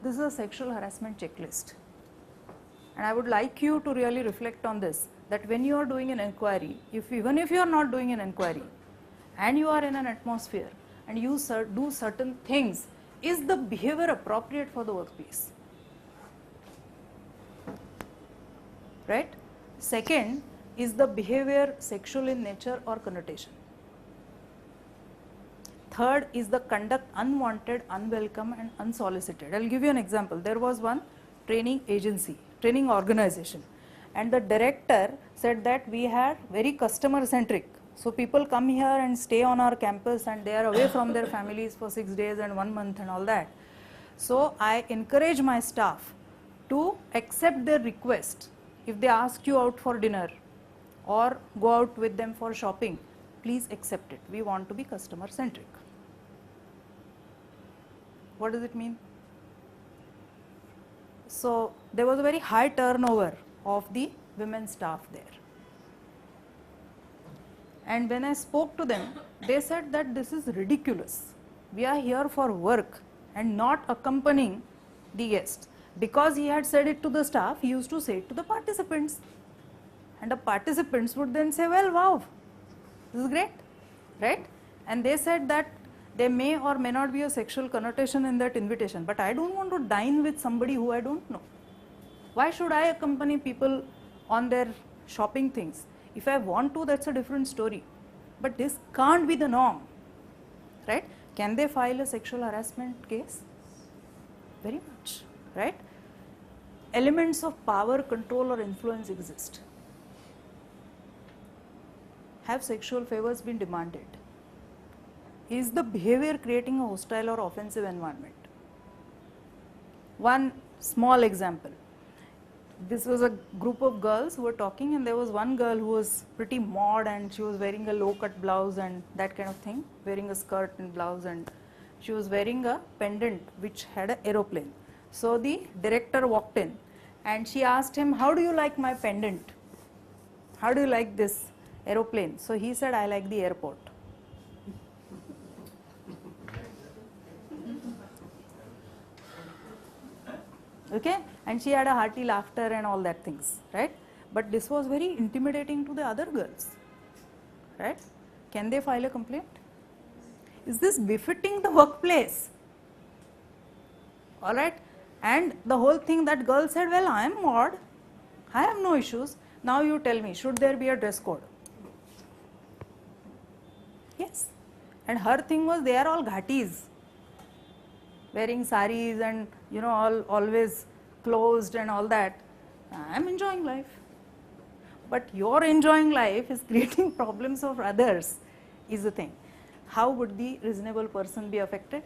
this is a sexual harassment checklist, and I would like you to really reflect on this, that when you are doing an inquiry, even if you are not doing an inquiry and you are in an atmosphere and you do certain things, is the behavior appropriate for the workplace? Right? Second, is the behavior sexual in nature or connotation? Third, is the conduct unwanted, unwelcome and unsolicited? I will give you an example. There was one training agency, training organization, and the director said that we had very customer centric. So people come here and stay on our campus and they are away from their families for 6 days and 1 month and all that. So I encourage my staff to accept their request. If they ask you out for dinner or go out with them for shopping, please accept it. We want to be customer centric. What does it mean? So there was a very high turnover of the women staff there. And when I spoke to them, they said that this is ridiculous. We are here for work and not accompanying the guest. Because he had said it to the staff, he used to say it to the participants. And the participants would then say, well, wow, this is great, right? And they said that there may or may not be a sexual connotation in that invitation, but I don't want to dine with somebody who I don't know. Why should I accompany people on their shopping things? If I want to, that's a different story. But this can't be the norm, right? Can they file a sexual harassment case? Very much, right? Elements of power, control or influence exist. Have sexual favors been demanded? Is the behavior creating a hostile or offensive environment? One small example. This was a group of girls who were talking, and there was one girl who was pretty mod and she was wearing a low cut blouse and that kind of thing, wearing a skirt and blouse, and she was wearing a pendant which had an aeroplane. So the director walked in and she asked him, how do you like my pendant? How do you like this aeroplane? So he said, I like the airport. Okay, and she had a hearty laughter and all that things, right? But this was very intimidating to the other girls, right? Can they file a complaint? Is this befitting the workplace? All right, and the whole thing, that girl said, well, I am mod, I have no issues. Now you tell me, should there be a dress code? Yes, and her thing was, they are all ghatis, wearing saris and always closed and all that. I am enjoying life. But your enjoying life is creating problems of others is the thing. How would the reasonable person be affected?